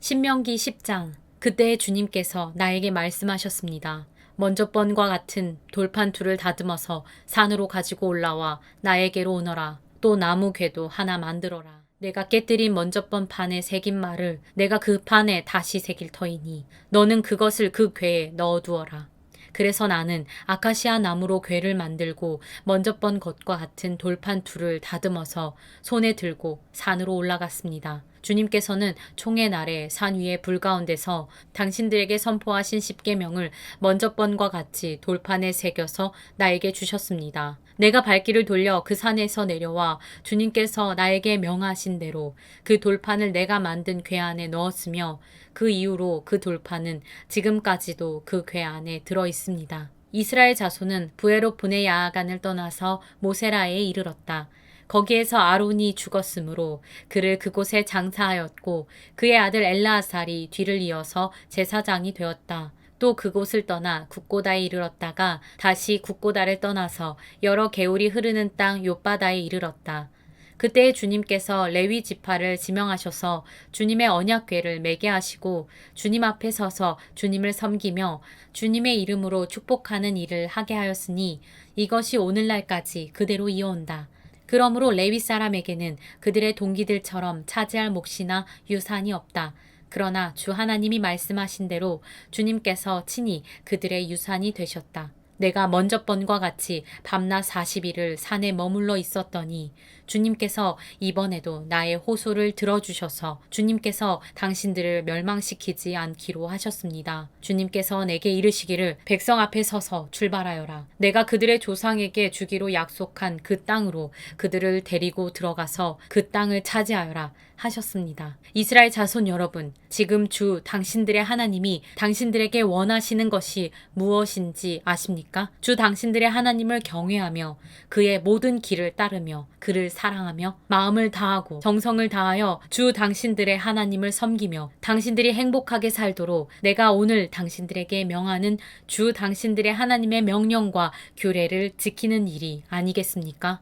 신명기 10장. 그때 주님께서 나에게 말씀하셨습니다. 먼저 번과 같은 돌판 둘을 다듬어서 산으로 가지고 올라와 나에게로 오너라. 또 나무 궤도 하나 만들어라. 내가 깨뜨린 먼저 번 판에 새긴 말을 내가 그 판에 다시 새길 터이니 너는 그것을 그 궤에 넣어두어라. 그래서 나는 아카시아 나무로 궤를 만들고 먼저 번 것과 같은 돌판 둘을 다듬어서 손에 들고 산으로 올라갔습니다. 주님께서는 총의 날에 산 위에 불 가운데서 당신들에게 선포하신 십계명을 먼저 번과 같이 돌판에 새겨서 나에게 주셨습니다. 내가 발길을 돌려 그 산에서 내려와 주님께서 나에게 명하신 대로 그 돌판을 내가 만든 궤 안에 넣었으며 그 이후로 그 돌판은 지금까지도 그 궤 안에 들어 있습니다. 이스라엘 자손은 부에롯 분의 야간을 떠나서 모세라에 이르렀다. 거기에서 아론이 죽었으므로 그를 그곳에 장사하였고 그의 아들 엘르아살이 뒤를 이어서 제사장이 되었다. 또 그곳을 떠나 굽고다에 이르렀다가 다시 굽고다를 떠나서 여러 개울이 흐르는 땅 욥바다에 이르렀다. 그때 주님께서 레위 지파를 지명하셔서 주님의 언약궤를 매게 하시고 주님 앞에 서서 주님을 섬기며 주님의 이름으로 축복하는 일을 하게 하였으니 이것이 오늘날까지 그대로 이어온다. 그러므로 레위 사람에게는 그들의 동기들처럼 차지할 몫이나 유산이 없다. 그러나 주 하나님이 말씀하신 대로 주님께서 친히 그들의 유산이 되셨다. 내가 먼저 번과 같이 밤낮 40일을 산에 머물러 있었더니 주님께서 이번에도 나의 호소를 들어주셔서 주님께서 당신들을 멸망시키지 않기로 하셨습니다. 주님께서 내게 이르시기를 백성 앞에 서서 출발하여라. 내가 그들의 조상에게 주기로 약속한 그 땅으로 그들을 데리고 들어가서 그 땅을 차지하여라 하셨습니다. 이스라엘 자손 여러분, 지금 주 당신들의 하나님이 당신들에게 원하시는 것이 무엇인지 아십니까? 주 당신들의 하나님을 경외하며 그의 모든 길을 따르며 그를 사랑하며 마음을 다하고 정성을 다하여 주 당신들의 하나님을 섬기며 당신들이 행복하게 살도록 내가 오늘 당신들에게 명하는 주 당신들의 하나님의 명령과 규례를 지키는 일이 아니겠습니까?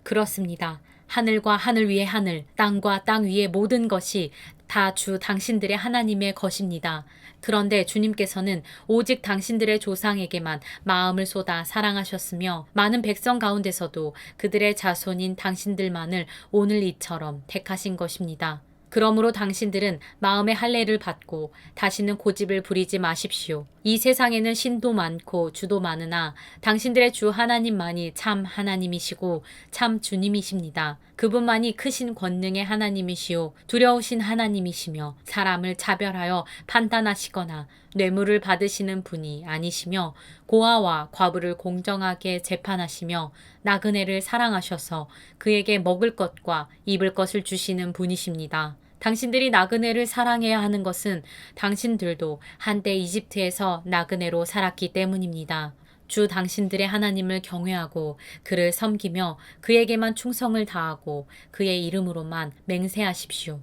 그렇습니다. 하늘과 하늘 위의 하늘, 땅과 땅 위의 모든 것이 다 주 당신들의 하나님의 것입니다. 그런데 주님께서는 오직 당신들의 조상에게만 마음을 쏟아 사랑하셨으며 많은 백성 가운데서도 그들의 자손인 당신들만을 오늘 이처럼 택하신 것입니다. 그러므로 당신들은 마음의 할례를 받고 다시는 고집을 부리지 마십시오. 이 세상에는 신도 많고 주도 많으나 당신들의 주 하나님만이 참 하나님이시고 참 주님이십니다. 그분만이 크신 권능의 하나님이시오 두려우신 하나님이시며 사람을 차별하여 판단하시거나 뇌물을 받으시는 분이 아니시며 고아와 과부를 공정하게 재판하시며 나그네를 사랑하셔서 그에게 먹을 것과 입을 것을 주시는 분이십니다. 당신들이 나그네를 사랑해야 하는 것은 당신들도 한때 이집트에서 나그네로 살았기 때문입니다. 주 당신들의 하나님을 경외하고 그를 섬기며 그에게만 충성을 다하고 그의 이름으로만 맹세하십시오.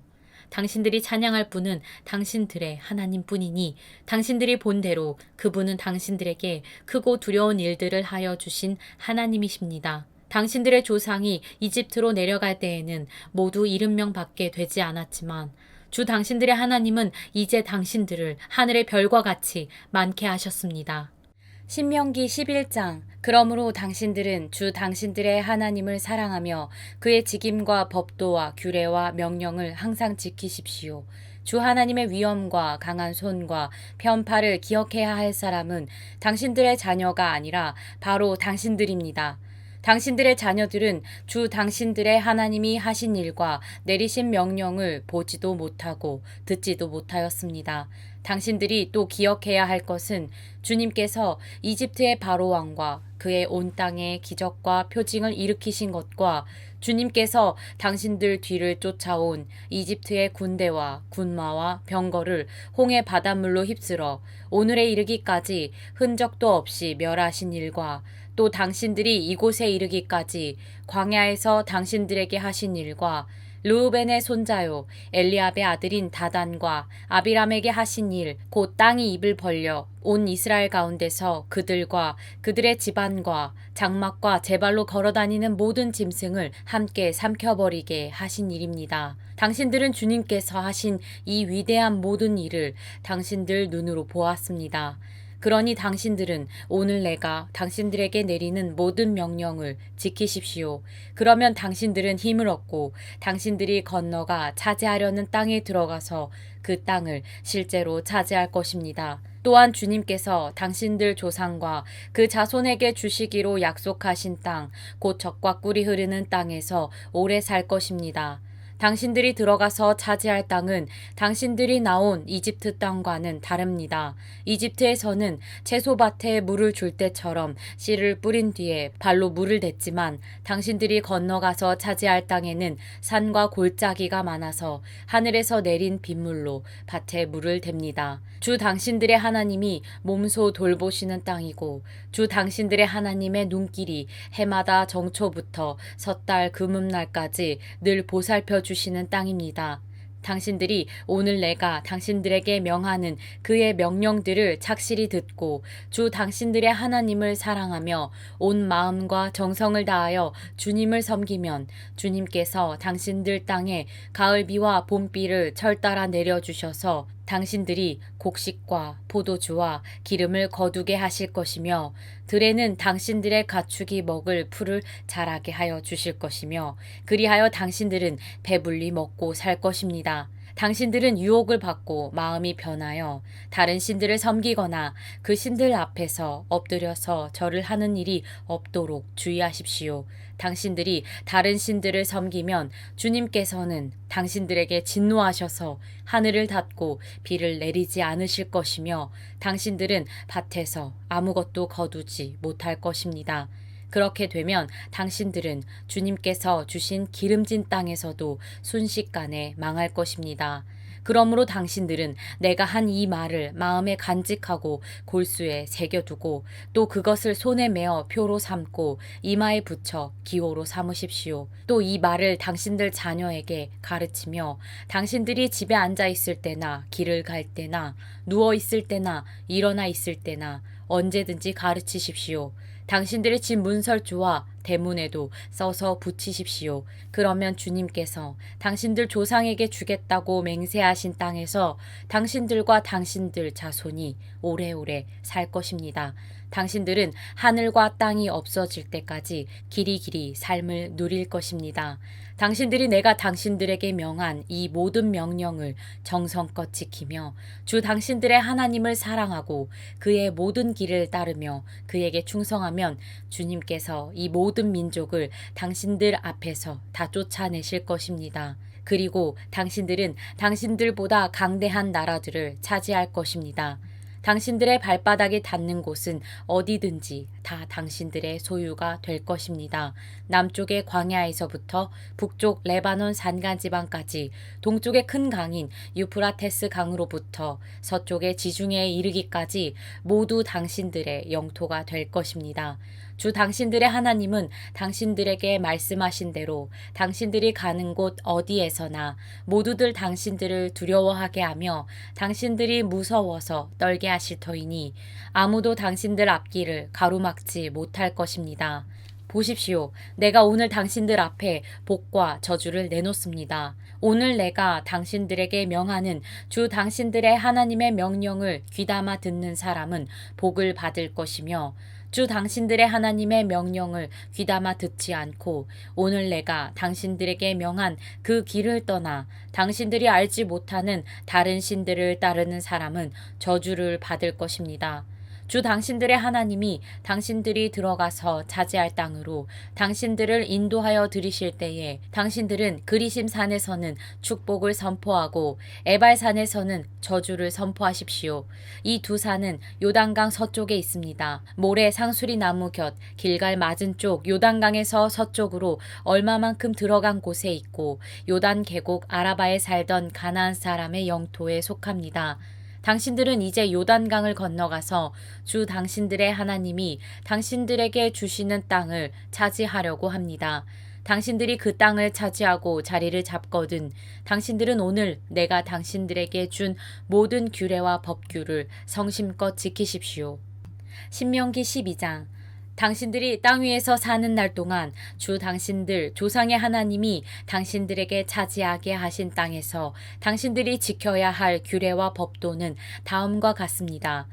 당신들이 찬양할 분은 당신들의 하나님뿐이니 당신들이 본 대로 그분은 당신들에게 크고 두려운 일들을 하여 주신 하나님이십니다. 당신들의 조상이 이집트로 내려갈 때에는 모두 70명밖에 되지 않았지만 주 당신들의 하나님은 이제 당신들을 하늘의 별과 같이 많게 하셨습니다. 신명기 11장. 그러므로 당신들은 주 당신들의 하나님을 사랑하며 그의 직임과 법도와 규례와 명령을 항상 지키십시오. 주 하나님의 위엄과 강한 손과 편팔을 기억해야 할 사람은 당신들의 자녀가 아니라 바로 당신들입니다. 당신들의 자녀들은 주 당신들의 하나님이 하신 일과 내리신 명령을 보지도 못하고 듣지도 못하였습니다. 당신들이 또 기억해야 할 것은 주님께서 이집트의 바로 왕과 그의 온 땅에 기적과 표징을 일으키신 것과 주님께서 당신들 뒤를 쫓아온 이집트의 군대와 군마와 병거를 홍해 바닷물로 휩쓸어 오늘에 이르기까지 흔적도 없이 멸하신 일과 또 당신들이 이곳에 이르기까지 광야에서 당신들에게 하신 일과 르우벤의 손자요 엘리압의 아들인 다단과 아비람에게 하신 일 곧 땅이 입을 벌려 온 이스라엘 가운데서 그들과 그들의 집안과 장막과 제발로 걸어다니는 모든 짐승을 함께 삼켜버리게 하신 일입니다. 당신들은 주님께서 하신 이 위대한 모든 일을 당신들 눈으로 보았습니다. 그러니 당신들은 오늘 내가 당신들에게 내리는 모든 명령을 지키십시오. 그러면 당신들은 힘을 얻고 당신들이 건너가 차지하려는 땅에 들어가서 그 땅을 실제로 차지할 것입니다. 또한 주님께서 당신들 조상과 그 자손에게 주시기로 약속하신 땅, 곧 젖과 꿀이 흐르는 땅에서 오래 살 것입니다. 당신들이 들어가서 차지할 땅은 당신들이 나온 이집트 땅과는 다릅니다. 이집트에서는 채소밭에 물을 줄 때처럼 씨를 뿌린 뒤에 발로 물을 댔지만 당신들이 건너가서 차지할 땅에는 산과 골짜기가 많아서 하늘에서 내린 빗물로 밭에 물을 댑니다. 주 당신들의 하나님이 몸소 돌보시는 땅이고 주 당신들의 하나님의 눈길이 해마다 정초부터 섣달 금음날까지 늘 보살펴 주시는 땅입니다. 당신들이 오늘 내가 당신들에게 명하는 그의 명령들을 착실히 듣고 주 당신들의 하나님을 사랑하며 온 마음과 정성을 다하여 주님을 섬기면 주님께서 당신들 땅에 가을비와 봄비를 철따라 내려주셔서 당신들이 곡식과 포도주와 기름을 거두게 하실 것이며 들에는 당신들의 가축이 먹을 풀을 자라게 하여 주실 것이며 그리하여 당신들은 배불리 먹고 살 것입니다. 당신들은 유혹을 받고 마음이 변하여 다른 신들을 섬기거나 그 신들 앞에서 엎드려서 절을 하는 일이 없도록 주의하십시오. 당신들이 다른 신들을 섬기면 주님께서는 당신들에게 진노하셔서 하늘을 닫고 비를 내리지 않으실 것이며 당신들은 밭에서 아무것도 거두지 못할 것입니다. 그렇게 되면 당신들은 주님께서 주신 기름진 땅에서도 순식간에 망할 것입니다. 그러므로 당신들은 내가 한 이 말을 마음에 간직하고 골수에 새겨두고 또 그것을 손에 메어 표로 삼고 이마에 붙여 기호로 삼으십시오. 또 이 말을 당신들 자녀에게 가르치며 당신들이 집에 앉아 있을 때나 길을 갈 때나 누워 있을 때나 일어나 있을 때나 언제든지 가르치십시오. 당신들의 집 문설주와 대문에도 써서 붙이십시오. 그러면 주님께서 당신들 조상에게 주겠다고 맹세하신 땅에서 당신들과 당신들 자손이 오래오래 살 것입니다. 당신들은 하늘과 땅이 없어질 때까지 길이길이 삶을 누릴 것입니다. 당신들이 내가 당신들에게 명한 이 모든 명령을 정성껏 지키며 주 당신들의 하나님을 사랑하고 그의 모든 길을 따르며 그에게 충성하면 주님께서 이 모든 민족을 당신들 앞에서 다 쫓아내실 것입니다. 그리고 당신들은 당신들보다 강대한 나라들을 차지할 것입니다. 당신들의 발바닥이 닿는 곳은 어디든지 다 당신들의 소유가 될 것입니다. 남쪽의 광야에서부터 북쪽 레바논 산간지방까지 동쪽의 큰 강인 유프라테스 강으로부터 서쪽의 지중해에 이르기까지 모두 당신들의 영토가 될 것입니다. 주 당신들의 하나님은 당신들에게 말씀하신 대로 당신들이 가는 곳 어디에서나 모두들 당신들을 두려워하게 하며 당신들이 무서워서 떨게 하실 터이니 아무도 당신들 앞길을 가로막지 못할 것입니다. 보십시오. 내가 오늘 당신들 앞에 복과 저주를 내놓습니다. 오늘 내가 당신들에게 명하는 주 당신들의 하나님의 명령을 귀담아 듣는 사람은 복을 받을 것이며 주 당신들의 하나님의 명령을 귀담아 듣지 않고 오늘 내가 당신들에게 명한 그 길을 떠나 당신들이 알지 못하는 다른 신들을 따르는 사람은 저주를 받을 것입니다. 주 당신들의 하나님이 당신들이 들어가서 차지할 땅으로 당신들을 인도하여 들이실 때에 당신들은 그리심 산에서는 축복을 선포하고 에발산에서는 저주를 선포하십시오. 이 두 산은 요단강 서쪽에 있습니다. 모래 상수리 나무 곁 길갈 맞은 쪽 요단강에서 서쪽으로 얼마만큼 들어간 곳에 있고 요단 계곡 아라바에 살던 가나안 사람의 영토에 속합니다. 당신들은 이제 요단강을 건너가서 주 당신들의 하나님이 당신들에게 주시는 땅을 차지하려고 합니다. 당신들이 그 땅을 차지하고 자리를 잡거든 당신들은 오늘 내가 당신들에게 준 모든 규례와 법규를 성심껏 지키십시오. 신명기 12장. 당신들이 땅 위에서 사는 날 동안 주 당신들 조상의 하나님이 당신들에게 차지하게 하신 땅에서 당신들이 지켜야 할 규례와 법도는 다음과 같습니다.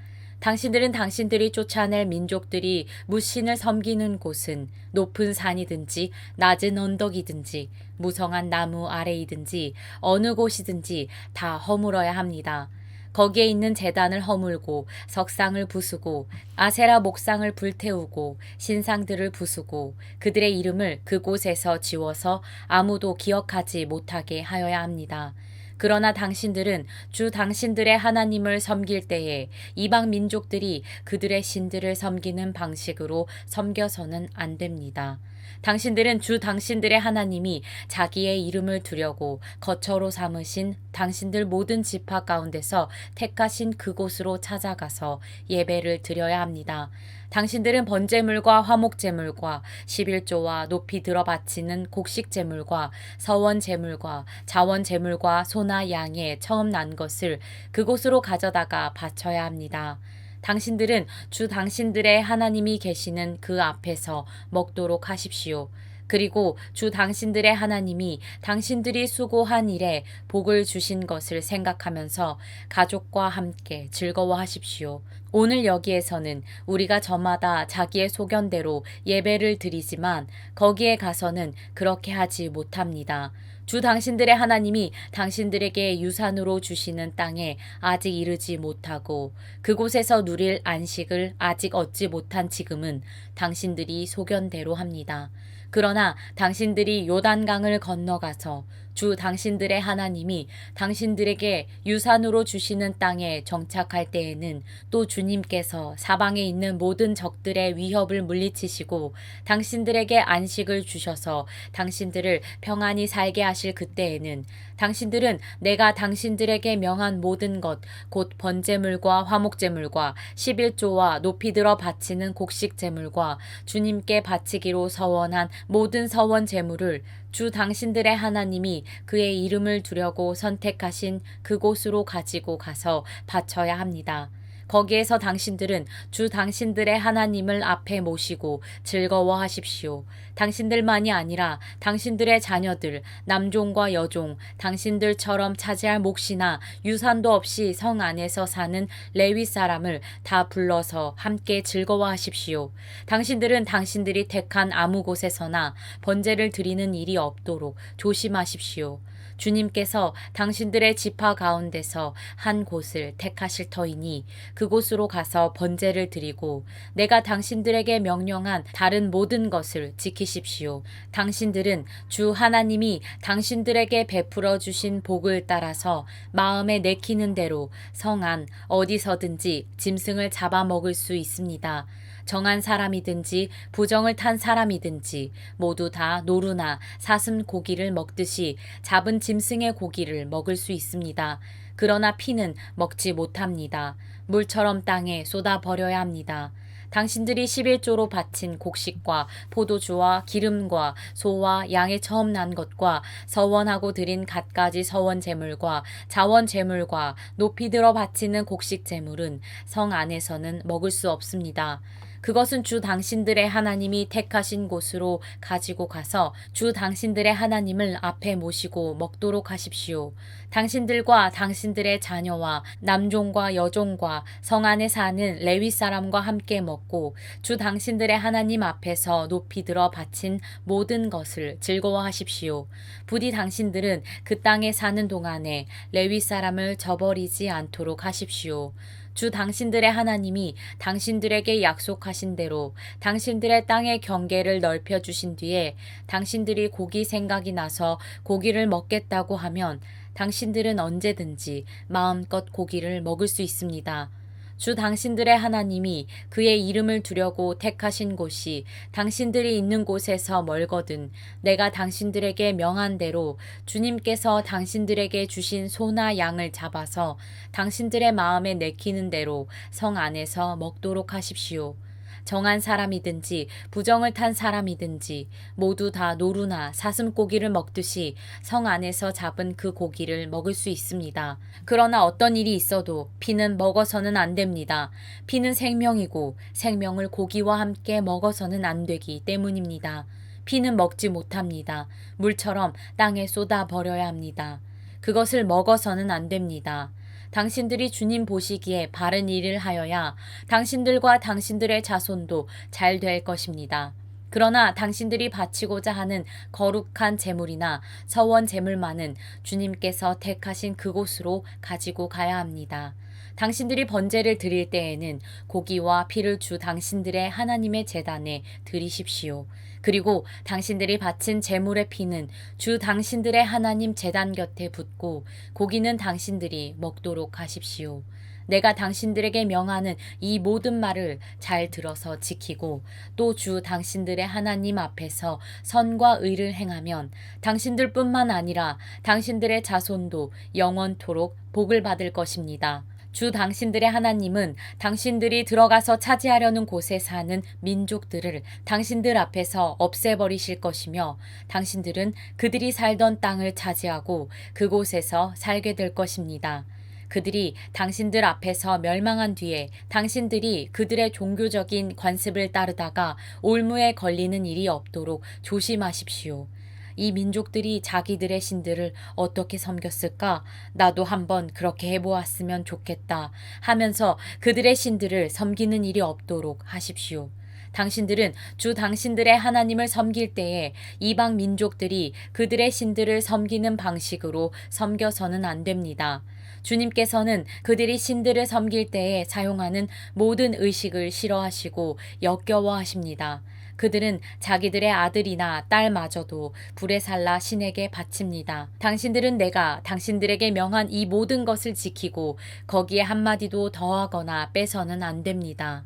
당신들은 당신들이 쫓아낼 민족들이 무신을 섬기는 곳은 높은 산이든지 낮은 언덕이든지 무성한 나무 아래이든지 어느 곳이든지 다 허물어야 합니다. 거기에 있는 제단을 허물고 석상을 부수고 아세라 목상을 불태우고 신상들을 부수고 그들의 이름을 그곳에서 지워서 아무도 기억하지 못하게 하여야 합니다. 그러나 당신들은 주 당신들의 하나님을 섬길 때에 이방 민족들이 그들의 신들을 섬기는 방식으로 섬겨서는 안 됩니다. 당신들은 주 당신들의 하나님이 자기의 이름을 두려고 거처로 삼으신 당신들 모든 지파 가운데서 택하신 그곳으로 찾아가서 예배를 드려야 합니다. 당신들은 번제물과 화목제물과 11조와 높이 들어 바치는 곡식제물과 서원제물과 자원제물과 소나 양의 처음 난 것을 그곳으로 가져다가 바쳐야 합니다. 당신들은 주 당신들의 하나님이 계시는 그 앞에서 먹도록 하십시오. 그리고 주 당신들의 하나님이 당신들이 수고한 일에 복을 주신 것을 생각하면서 가족과 함께 즐거워하십시오. 오늘 여기에서는 우리가 저마다 자기의 소견대로 예배를 드리지만 거기에 가서는 그렇게 하지 못합니다. 주 당신들의 하나님이 당신들에게 유산으로 주시는 땅에 아직 이르지 못하고 그곳에서 누릴 안식을 아직 얻지 못한 지금은 당신들이 소견대로 합니다. 그러나 당신들이 요단강을 건너가서 주 당신들의 하나님이 당신들에게 유산으로 주시는 땅에 정착할 때에는 또 주님께서 사방에 있는 모든 적들의 위협을 물리치시고 당신들에게 안식을 주셔서 당신들을 평안히 살게 하실 그때에는 당신들은 내가 당신들에게 명한 모든 것 곧 번제물과 화목제물과 11조와 높이 들어 바치는 곡식제물과 주님께 바치기로 서원한 모든 서원 제물을 주 당신들의 하나님이 그의 이름을 두려고 선택하신 그곳으로 가지고 가서 바쳐야 합니다. 거기에서 당신들은 주 당신들의 하나님을 앞에 모시고 즐거워하십시오. 당신들만이 아니라 당신들의 자녀들, 남종과 여종, 당신들처럼 차지할 몫이나 유산도 없이 성 안에서 사는 레위 사람을 다 불러서 함께 즐거워하십시오. 당신들은 당신들이 택한 아무 곳에서나 번제를 드리는 일이 없도록 조심하십시오. 주님께서 당신들의 지파 가운데서 한 곳을 택하실 터이니 그곳으로 가서 번제를 드리고 내가 당신들에게 명령한 다른 모든 것을 지키십시오. 당신들은 주 하나님이 당신들에게 베풀어 주신 복을 따라서 마음에 내키는 대로 성 안 어디서든지 짐승을 잡아먹을 수 있습니다. 정한 사람이든지 부정을 탄 사람이든지 모두 다 노루나 사슴 고기를 먹듯이 잡은 짐승의 고기를 먹을 수 있습니다. 그러나 피는 먹지 못합니다. 물처럼 땅에 쏟아 버려야 합니다. 당신들이 11조로 바친 곡식과 포도주와 기름과 소와 양의 처음 난 것과 서원하고 드린 갖가지 서원 제물과 자원 제물과 높이 들어 바치는 곡식 제물은 성 안에서는 먹을 수 없습니다. 그것은 주 당신들의 하나님이 택하신 곳으로 가지고 가서 주 당신들의 하나님을 앞에 모시고 먹도록 하십시오. 당신들과 당신들의 자녀와 남종과 여종과 성 안에 사는 레위 사람과 함께 먹고 주 당신들의 하나님 앞에서 높이 들어 바친 모든 것을 즐거워하십시오. 부디 당신들은 그 땅에 사는 동안에 레위 사람을 저버리지 않도록 하십시오. 주 당신들의 하나님이 당신들에게 약속하신 대로 당신들의 땅의 경계를 넓혀주신 뒤에 당신들이 고기 생각이 나서 고기를 먹겠다고 하면 당신들은 언제든지 마음껏 고기를 먹을 수 있습니다. 주 당신들의 하나님이 그의 이름을 두려고 택하신 곳이 당신들이 있는 곳에서 멀거든 내가 당신들에게 명한 대로 주님께서 당신들에게 주신 소나 양을 잡아서 당신들의 마음에 내키는 대로 성 안에서 먹도록 하십시오. 정한 사람이든지 부정을 탄 사람이든지 모두 다 노루나 사슴고기를 먹듯이 성 안에서 잡은 그 고기를 먹을 수 있습니다. 그러나 어떤 일이 있어도 피는 먹어서는 안 됩니다. 피는 생명이고 생명을 고기와 함께 먹어서는 안 되기 때문입니다. 피는 먹지 못합니다. 물처럼 땅에 쏟아 버려야 합니다. 그것을 먹어서는 안 됩니다. 당신들이 주님 보시기에 바른 일을 하여야 당신들과 당신들의 자손도 잘 될 것입니다. 그러나 당신들이 바치고자 하는 거룩한 제물이나 서원 제물만은 주님께서 택하신 그곳으로 가지고 가야 합니다. 당신들이 번제를 드릴 때에는 고기와 피를 주 당신들의 하나님의 제단에 드리십시오. 그리고 당신들이 바친 제물의 피는 주 당신들의 하나님 제단 곁에 붓고 고기는 당신들이 먹도록 하십시오. 내가 당신들에게 명하는 이 모든 말을 잘 들어서 지키고 또 주 당신들의 하나님 앞에서 선과 의를 행하면 당신들뿐만 아니라 당신들의 자손도 영원토록 복을 받을 것입니다. 주 당신들의 하나님은 당신들이 들어가서 차지하려는 곳에 사는 민족들을 당신들 앞에서 없애버리실 것이며 당신들은 그들이 살던 땅을 차지하고 그곳에서 살게 될 것입니다. 그들이 당신들 앞에서 멸망한 뒤에 당신들이 그들의 종교적인 관습을 따르다가 올무에 걸리는 일이 없도록 조심하십시오. 이 민족들이 자기들의 신들을 어떻게 섬겼을까? 나도 한번 그렇게 해보았으면 좋겠다 하면서 그들의 신들을 섬기는 일이 없도록 하십시오. 당신들은 주 당신들의 하나님을 섬길 때에 이방 민족들이 그들의 신들을 섬기는 방식으로 섬겨서는 안 됩니다. 주님께서는 그들이 신들을 섬길 때에 사용하는 모든 의식을 싫어하시고 역겨워하십니다. 그들은 자기들의 아들이나 딸마저도 불에 살라 신에게 바칩니다. 당신들은 내가 당신들에게 명한 이 모든 것을 지키고 거기에 한마디도 더하거나 빼서는 안 됩니다.